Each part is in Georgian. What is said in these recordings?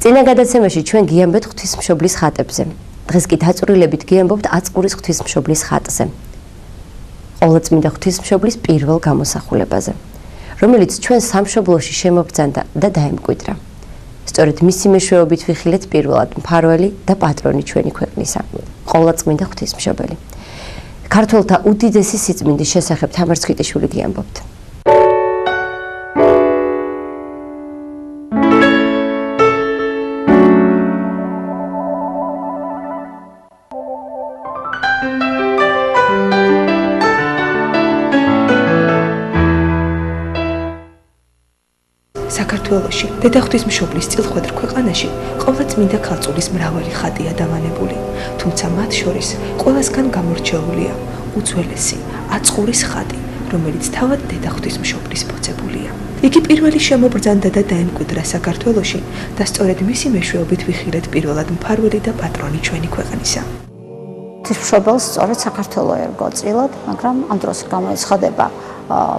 წინა გადაცემაში ჩვენ გიამბეთ ღვთისმშობლის ხატებზე. დღეს კი დაწვრილებით გიამბობთ აწყურის ღვთისმშობლის ხატზე. ყოვლადწმინდა ღვთისმშობლის პირველ გამოსახულებაზე, რომელიც ჩვენ სამშობლოში შემობრძანდა და დაემკვიდრა. სწორედ მისი მეშვეობით ვიხილეთ პირველად მფარველი და პატრონი ჩვენი ქვეყნისა, ყოვლადწმინდა ღვთისმშობელი. ქართველთა უდიდესი სიწმინდის შესახებ თამარ სქიტიშვილი გიამბობთ. საქართველოში დედა ღვთისმშობლის წილხვედრ ქვეყანაში ყოვლადწმინდა ქალწულის მრავალი ხატია დავანებული, თუმცა მათ შორის ყველასგან გამორჩეულია უძველესი აწყურის ხატი, რომელიც თავად დედა ღვთისმშობლის მოცებულია. იგი პირველი შემობრძანდა და დაემკვიდრა საქართველოში და სწორედ მისი მეშვეობით ვიხილეთ პირველად მფარველი და პატრონი ჩვენი ქვეყნისა. ღვთისმშობელს სწორედ საქართველო ერგო წილად, მაგრამ ამ დროს გამოეცხადება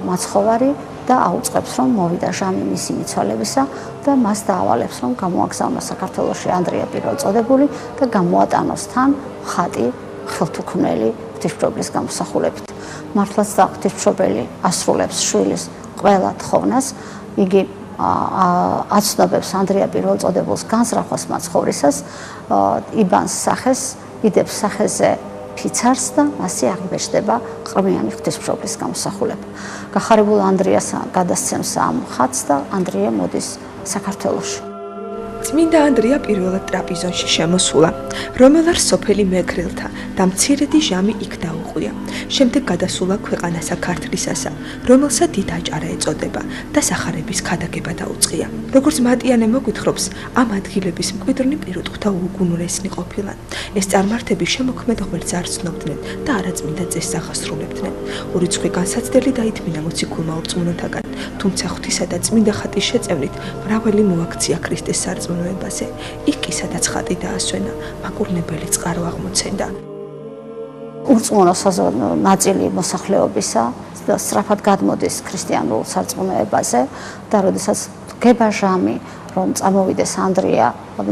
მაცხოვარი და აუწყებს, რომ მოვიდა ჟამი მისი მიცვალებისა და მას დაავალებს, რომ გამოაგზავნა საქართველოში ანდრია პირველწოდებული და გამოატანოს თან ხატი ხელთუქმნელი ღვთისმშობლის გამოსახულებით. მართლაც და ღვთისმშობელი ასრულებს შვილის ყველა თხოვნას, იგი აცნობებს ანდრია პირველწოდებულს განზრახვას მაცხოვრისას, იბანს სახეს, იდებს სახეზე ფიცარს და მასზე აღიბეჭდება ყრმიანი ღვთისმშობლის გამოსახულება. გახარებულ ანდრიას გადასცემს ამ ხატს და ანდრია მოდის საქართველოში. წმინდა ანდრია პირველად ტრაპიზონში შემოსულა, რომელარ სოფელი მეგრელთა და მცირედი ჟამი იქ დაუყვია. შემდეგ გადასულა ქვეყანასა ქართლისასა, რომელსაც დიდ აჭარა ეწოდება და სახარების ქადაგება დაუწყია. როგორც მატიანე მოგვითხრობს, ამ ადგილების მკვიდრნი პირუტყვთა უგუნურესნი ყოფილან. ეს წარმართები შემოქმედ ღმერთს არ ცნობდნენ და არაწმინდა წესს აღასრულებდნენ. ურიცხვი განსაცდელი დაითმინა მოციქულმა ორწმუნოთაგან, თუმცა ღვთისა და წმინდა ხატის შეწევნით მრავალი მოაქცია ქრისტეს სარწმუნოებაზე. იქ კი სადაც ხატი დაასვენა, მაკურნებელი წყარო აღმოცენდა. ურწმუნო ნაწილი მოსახლეობისა და სწრაფად გადმოდის ქრისტიანულ სარწმუნოებაზე და როდესაც გება ჟამი, რომ წამოვიდეს ანდრია,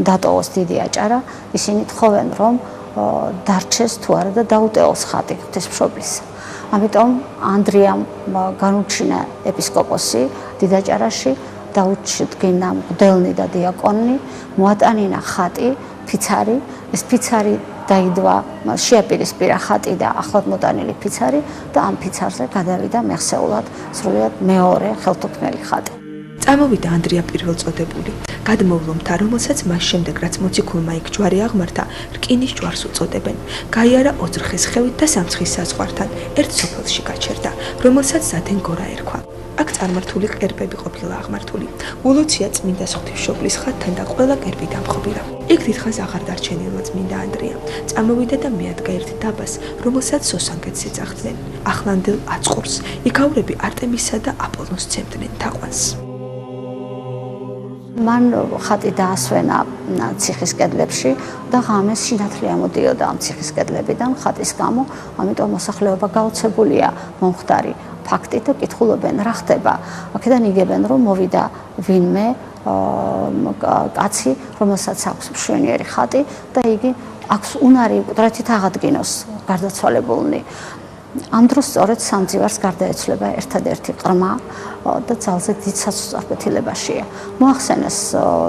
დატოვოს დიდი აჭარა, ისინი თხოვენ, რომ დარჩეს თუ არა და დაუტეოს ხატი ღვთისმშობლისა. ამიტომ ანდრიამ განუჩინა ეპისკოპოსი დიდაჭარაში, დაუჩინა მღვდელნი და დიაკონნი, მოატანინა ხატი, ფიცარი, ეს ფიცარი დაიდვა, შეაპირისპირა ხატი და ახლად მოტანილი ფიცარი და ამ ფიცარზე გადავიდა მეხსეულად სრულიად მეორე ხელთუქმნელი ხატი. წამოვიდა ანდრია პირველწოდებული, გადმოვლომთა, რომელსაც მას შემდეგ რაც მოციქულმა იქ ჯვარი აღმართა, რკინის ჯვარს უწოდებენ. გაიარა ოძრხის ხევით და სამცხის საზღვართან ერთ სოფელში გაჩერდა, რომელსაც ზადენგორა ერქვა. აქ წარმართული კერპები ყოფილა აღმართული. ულოცია წმინდა ღვთისმშობლის ხატთან და ყველა კერპი დამხობილა. იქ დიდხანს აღარ დარჩენილა წმინდა ანდრია. წამოვიდა და მიადგა ერთ დაბას, რომელსაც სოსანგეთს ეძახდნენ, ახლანდელ აწყურს. იქაურები არტემისსა და აპოლონს ცემდნენ თაყვანს. მან ხატი დაასვენა ციხის კედლებში და ღამეს სინათლე ამოდიოდა ამ ციხის კედლებიდან ხატის გამო, ამიტომ მოსახლეობა გაოცებულია მომხდარი ფაქტით და კითხულობენ რა ხდება. აქედან იგებენ, რომ მოვიდა ვინმე კაცი, რომელსაც აქვს მშვენიერი ხატი და იგი აქვს უნარი უკდრეთით აღადგინოს გარდაცვალებულნი. ამ დროს სწორედ სამძივარს გარდაეცვლება ერთადერთი ყრმა და ძალზე დიდ საწვაფეთილებაშია. მოახსენეს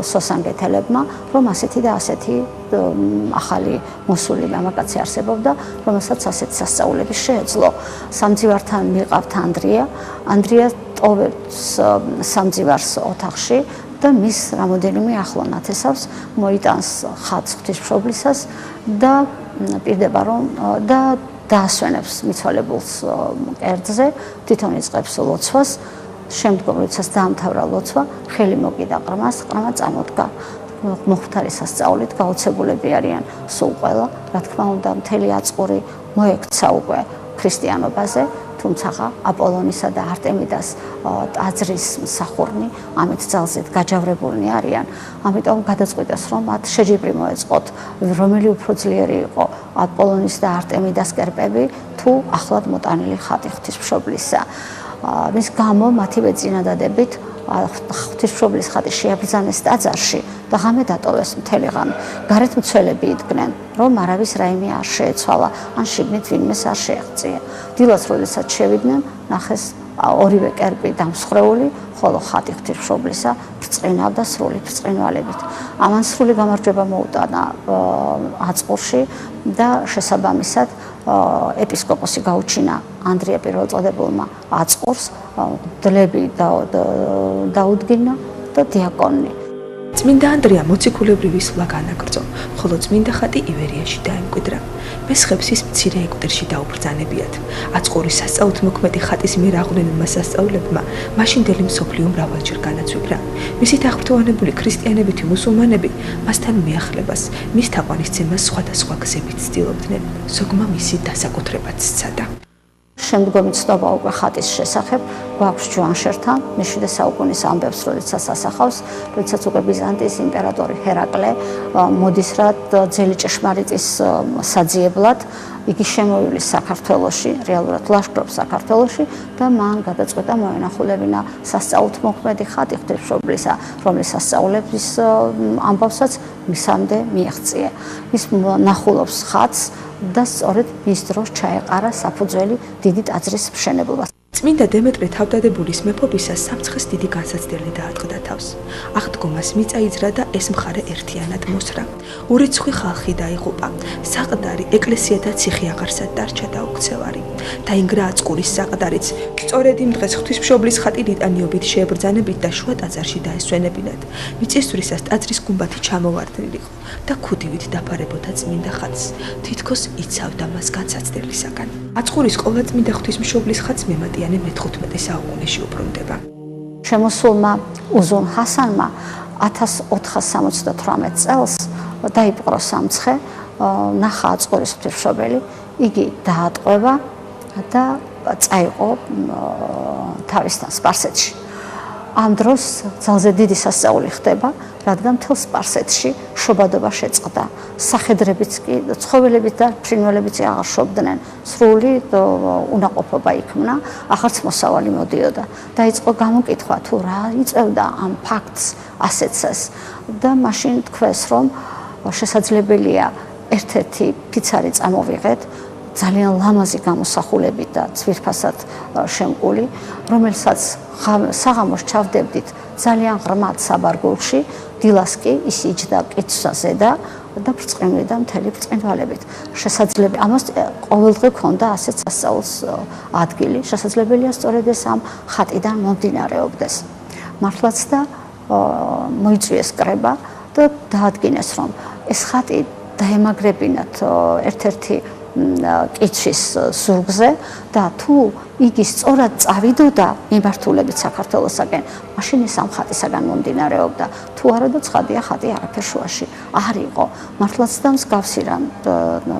სოსანგეთელებმა, რომ ასეთი და ასეთი ახალი მოსული მამაკაცი არსებობდა, რომელსაც ასეთი სასწაულები შეეძლო. სამძივართან მიყავთ ანდრია. ანდრია ტოვებს სამძივარს ოთახში და მის რამოდენიმე ახლო ნათესავს მოიტანს ხატს ღვთისმშობლისას და პირდება რომ დაასვენებს მიცვალებულს კერძზე, თვითონ იწყებს ლოცვას, შემდგომ როდესაც დაამთავრა ლოცვა, ხელი მოკიდა ყრმას, ყრმა წამოდგა. მოხთარი სასწაულით გაოცებულები არიან სულ ყველა, რა თქმა უნდა, მთელი აწყური მოექცა უკვე ქრისტიანობაზე, თუმცა აპოლონისა და არტემიდას ტაძრის მსახურნი ამით ძალზედ გაჯავრებულნი არიან. ამიტომ გადაწყვიტეს, რომ მათ შეჯიბრი მოეწყოთ, რომელი უფრო ძლიერი იყო, აპოლონის და არტემიდას კერპები თუ ახლად მოტანილი ხატი ღვთისმშობლისა. მის გამო მათივე წინადადებით ღვთისმშობლის ხატი შეაბრძანეს ტაძარში და ღამე დატოვეს მთელი ღამე. გარეთ მცველები იდგნენ, რომ არავის რაიმე არ შეეცვალა, ან შიგნით ვინმეს არ შეეღწია. დილას, როდესაც შევიდნენ, ნახეს ორივე კერპი დამსხრეული, ხოლო ხატი ღვთისმშობლისა ბრწყინავდა სრული ბრწყინვალებით. ამან სრული გამარჯვება მოუტანა აწყურში და შესაბამისად ეპისკოპოსი გაუჩინა ანდრია პირველწოდებულმა აწყურს, დლები დაუდგინა და დიაკონი. წმინდა ანდრია მოციქულებრივი სულა განაგრძო, ხოლო წმინდა ხატი ივერიაში დაემკვიდრა. მესხებს ის მცირე ეკვტერში დაუბრძანებიათ. აწყურის სასწაულთმოქმედი ხატის მიერ აღვლენილმა სასწაულებმა მაშინდელი მსოფლიო მრავალჯერ განაცვიფრა. მისით აღფრთოვანებული ქრისტიანებითი მუსულმანები მასთან მიახლებას, მის თაყვანისცემას სხვადასხვა გზებით ცდილობდნენ. ზოგმა მისი დასაკუთრებაც სცადა. შემდგომი ცნობა უკვე ხატის შესახებ გვაქვს ჯუანშერთან, მე-7 საუკუნის ამბებს, როდესაც ასახავს, როდესაც უკვე ბიზანტიის იმპერატორი ჰერაკლე მოდის რა ძელი ჭეშმარიტის საძიებლად, იგი შემოვილის საქართველოში, რეალურად ლაშქრობს საქართველოში და მან გადაწყვეტა მოენახულებინა სასწაულთმოქმედი ხატი ღვთისმშობლისა, რომლის სასწაულების ამბავსაც მისამდე მიაღწია. ის ნახულობს ხატს და სწორედ მის დროს ჩაეყარა საფუძველი დიდი ტაძრის მშენებლობას. წმინდა დემეტრე თავდადებულის მეფობისას სამცხეს დიდი განსაცდელი დაატყდა თავს. აღდგომას მიწა იძრა და ეს მხარე ერთიანად მოსრა. ურიცხვი ხალხი დაიღუპა. საყდარი ეკლესიათა ციხე აღარსად დარჩა და უქცევარი. დაინგრა აწყურის საყდარიც. სწორედ იმ დღეს ღვთისმშობლის ხატი ლიტანიობით შეებრძანებით და შუა ტაძარში დაესვენებინათ. მიწისძვრისას ტაძრის გუმბათი ჩამოვარდნილიყო და ქუდივით დაფარებოდა წმინდა ხატს. თითქოს იცავდა მას განსაცდელისაგან. აწყურის ყოვლადწმინდა ღვთისმშობლის ხატს მემატიანე მე-15 საუკუნეში უბრუნდება. შემოსულმა უზუნ ჰასანმა 1478 წელს დაიპყრო სამცხე, ნახა აწყურის ღვთისმშობელი, იგი დაატყვევა და წაიყო თავისთან სპარსეთში. ამ დროს ძალზე დიდი სასწაული ხდება, რადგან მთელ სპარსეთში შობადობა შეწყდა. სახედრებიც კი, ცხოველებით და ფრინველებიც აღარ შობდნენ. სრული უნაყოფობა იქმნა, აღარც მოსავალი მოდიოდა. დაიწყო გამოკითხვა, თუ რა იწევდა ამ ფაქტს ასეცეს და მაშინ თქვეს, რომ შესაძლებელია ერთ-ერთი ფიცარი წამოვიღეთ, ძალიან ლამაზი გამოსახულებით და ძვირფასად შემკული, რომელსაც საღამოს ჩავდებდით ძალიან ღრმად საბარგულში, დილას კი ის იჯდა კიცვაზე და ბრწყინვალდა მთელი ბრწყინვალებით. შესაძლებელი ამას ყოველდღე ქონდა ასეთ სასწაულს ადგილი, შესაძლებელია სწორედ ეს ამ ხატიდან მომდინარეობდეს. მართლაც და მოიწვიეს კრება და დაადგინეს, რომ ეს ხატი დაემაგრებინათ ერთ-ერთი კითხვის ზურგზე და თუ იგი სწორად წავიდოდა მიმართულებით საქართველოსაკენ, მაშინ ეს ამ ხატისაგან მომდინარეობდა. თუ არა და ცხადია, ხატი არაფერ შუაში არ იყო. მართლაც და მსგავსი რამ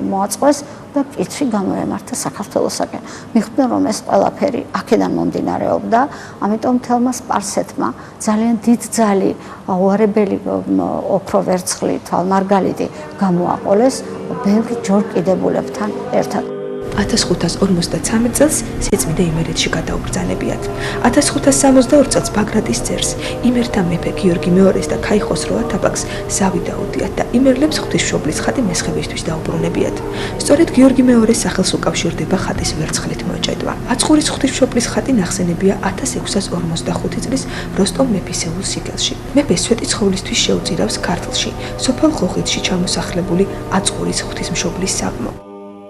მოაწყვეს და კითხვი გამოემართა საქართველოსაკენ. მიხვდნენ, რომ ეს ყველაფერი აქედან მომდინარეობდა, ამიტომ მთელმა სპარსეთმა ძალიან დიდძალი უარებელი ოქრო ვერცხლი თვალმარგალიტი გამოაყოლეს ბევრ ჯორკიდებულებთან ერთად. 1553 წელს სიწმინდა იმერეთში გადაუბრძანებიათ. 1562 წელს ბაგრატის ძერს იმერთა მეფე გიორგი მეორეს და ქაიხოსრო ათაბაგს ზავი დაუდიათ და იმერლებს ღვთისმშობლის ხატი მესხებისთვის დაუბრუნებიათ. სწორედ გიორგი მეორეს სახელს უკავშირდება ხატის ვერცხლით მოჭედვა. აწყურის ღვთისმშობლის ხატი ნახსენებია 1645 წლის როსტომ მეფისეულ სიგელში. მეფე სვეტიცხოვლისთვის შეუწირავს ქართლში, სოფელ ხოხეთში ჩამოსახლებული აწყურის ღვთისმშობლის საგმო.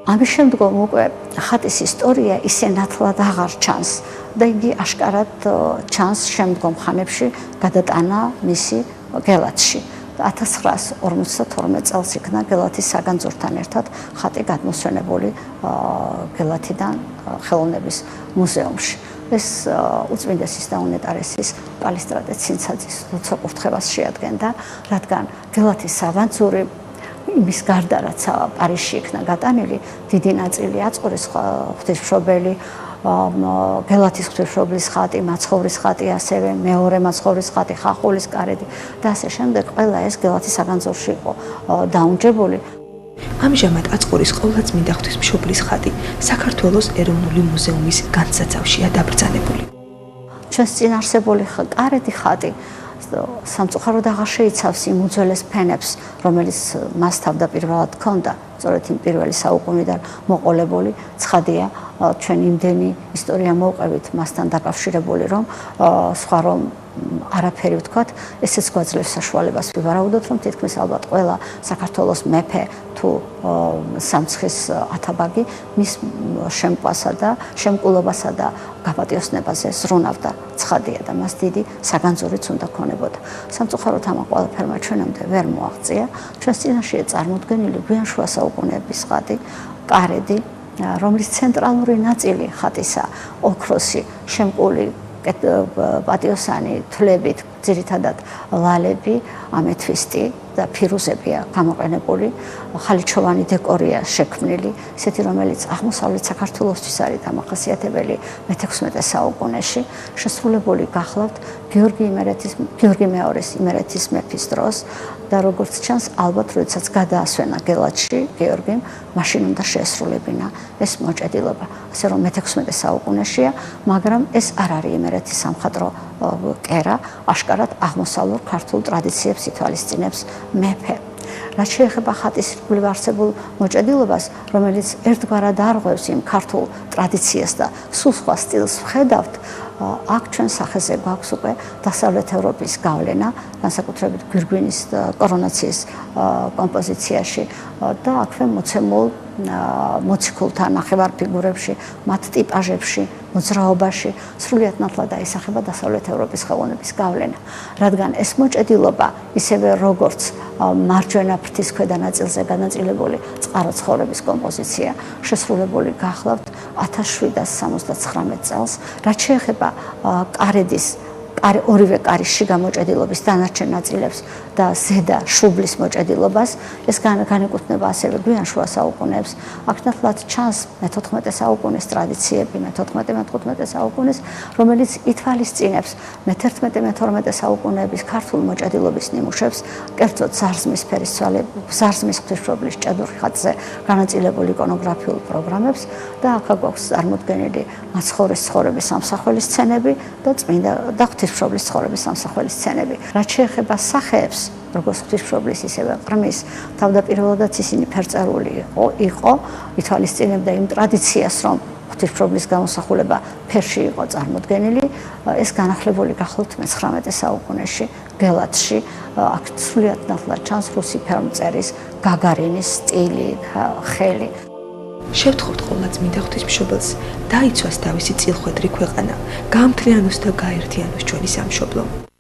ამის შემდგომ უკვე ხატის ისტორია ისე ნათლად აღარ ჩანს და იგი აშკარად ჩანს შემდგომ ხანებში გადატანა მისი გელათში. 1952 წელს იქნა გელათის საგანძურთან ერთად ხატი გადმოსვენებული გელათიდან ხელოვნების მუზეუმში. ეს უწმინდესის და უნეტარესის კალისტრატე ცინცაძის ლოცვა-კურთხევას შეადგენდა, რადგან გელათის საგანძური იმის გარდა, რაც პარიზში იქნა გატანილი, დიდი ნაწილი აწყურის ღვთისმშობელი, გელათის ღვთისმშობლის ხატი, მაცხოვრის ხატი, ასევე მეორე მაცხოვრის ხატი, ხახულის კარები და ასე შემდეგ, ყველა ეს გელათის საგანძურში იყო დაუნჯებული. ამჟამად აწყურის ყოვლადწმინდა ღვთისმშობლის ხატი საქართველოს ეროვნული მუზეუმის განსაცავშია დაბრძანებული. ჩვენს წინ არსებული კარეთი ხატი სამწუხაროდ აღარ შეიცავს იმ უძველეს ფენებს, რომელიც მას თავდაპირველად ჰქონდა, სწორედ იმ პირველი საუკუნიდან მოყოლებული. ცხადია, ჩვენ იმდენი ისტორია მოვყევით მასთან დაკავშირებული, რომ სხვა რომ არაფერი ვთქვათ, ესეც გვაძლევს საშუალებას ვივარაუდოთ, რომ თითქმის ალბათ ყველა საქართველოს მეფე თუ სამცხის ათაბაგი მის შემყვასა და შემკულობასა და გაპატიოსნებაზე ზრუნავდა. ცხადია და მას დიდი საგანძურიც უნდა ქონებოდა. სამწუხაროდ ამ ყველაფერმა ჩვენამდე ვერ მოაღწია. ჩვენს წინაშეა წარმოდგენილი გვიან შუა საუკუნეების ხატი, კარედი, რომლის ცენტრალური ნაწილი ხატისა ოქროსი, შემკული პატიოსანი თვლებით, ძირითადად ლალები, ამეთვისტი და ფირუზებია გამოყენებული, ხალიჩოვანი დეკორია შექმნილი, ისეთი რომელიც აღმოსავლეთ საქართველოსთვის არის დამახასიათებელი მე-16 საუკუნეში, შესრულებული გახლავთ გიორგი მეორის იმერეთის მეფის დროს და როგორც ჩანს, ალბათ როდესაც გადაასვენა გელათში გიორგიმ, მაშინ უნდა შეესრულებინა ეს მოჭედილობა. ასე რომ მე-16 საუკუნეშია, მაგრამ ეს არ არის იმერეთის სამხატვრო კერა, აშკარად აღმოსავლურ ქართულ ტრადიციებს ითვალისწინებს მეფე. რაც შეეხება ხატის ირგვლივ არსებულ მოჭედილობას, რომელიც ერთგვარად არღვევს იმ ქართულ ტრადიციას და სულ სხვა სტილს ვხედავთ, აქ ჩვენ სახეზე გვაქვს უკვე დასავლეთ ევროპის გავლენა, განსაკუთრებით გვირგვინის კორონაციის კომპოზიციაში და აქვე მოცემულ მოციქულთა ნახევარ ფიგურებში, მათ ტიპაჟებში, მოძრაობაში სრულიად ნათლად აისახება დასავლეთ ევროპის ხელოვნების გავლენა. რადგან ეს მოჭედილობა, ისევე როგორც მარჯვენა ფრთის ქვედა ნაწილზე განაწილებული წყარო ცხოვრების კომპოზიცია, შესრულებული გახლავთ 1769 წელს, რაც შეეხება კარედის ორივე კარის შიგა მოჭედილობის დანარჩენ ნაწილებს და ზედა შუბლის მოჭედილობას, ეს განეკუთვნება ასევე გვიან შუა საუკუნეებს. აქ ნათლად ჩანს მე-14 საუკუნის ტრადიციები, მე-15 საუკუნის, რომელიც ითვალისწინებს მე-11-მე-12 საუკუნეების ქართულ მოჭედილობის ნიმუშებს, კერძოდ ზარზმის ღვთისმშობლის ჭედური ხატზე განაწილებული იკონოგრაფიულ პროგრამებს და აქ გვაქვს წარმოდგენილი მაცხოვრის ცხოვრების სამსახველის სცენები და წმინდა და ღვთისმშობლის ცხოვრების სამსახველის სცენები. რაც შეეხება სახეებს, როგორც ღვთისმშობლის, ისევე ყრმის, თავდაპირველადაც ისინი ფერწერული იყო, ითვალისწინებდა იმ ტრადიციას, რომ ღვთისმშობლის გამოსახულება ფერში იყო წარმოდგენილი. ეს განახლებული გახლავთ მე-19 საუკუნეში გელათში. აქ სრულიად ნათლად ჩანს რუსი ფერმწერის გაგარინის სტილი, ხელი. შევთხოვთ ყოვლადწმინდა ღვთისმშობელს დაიცვას თავისი წილხვედრი ქვეყანა, გაამთლიანოს და გაერთიანოს ჩვენი სამშობლო.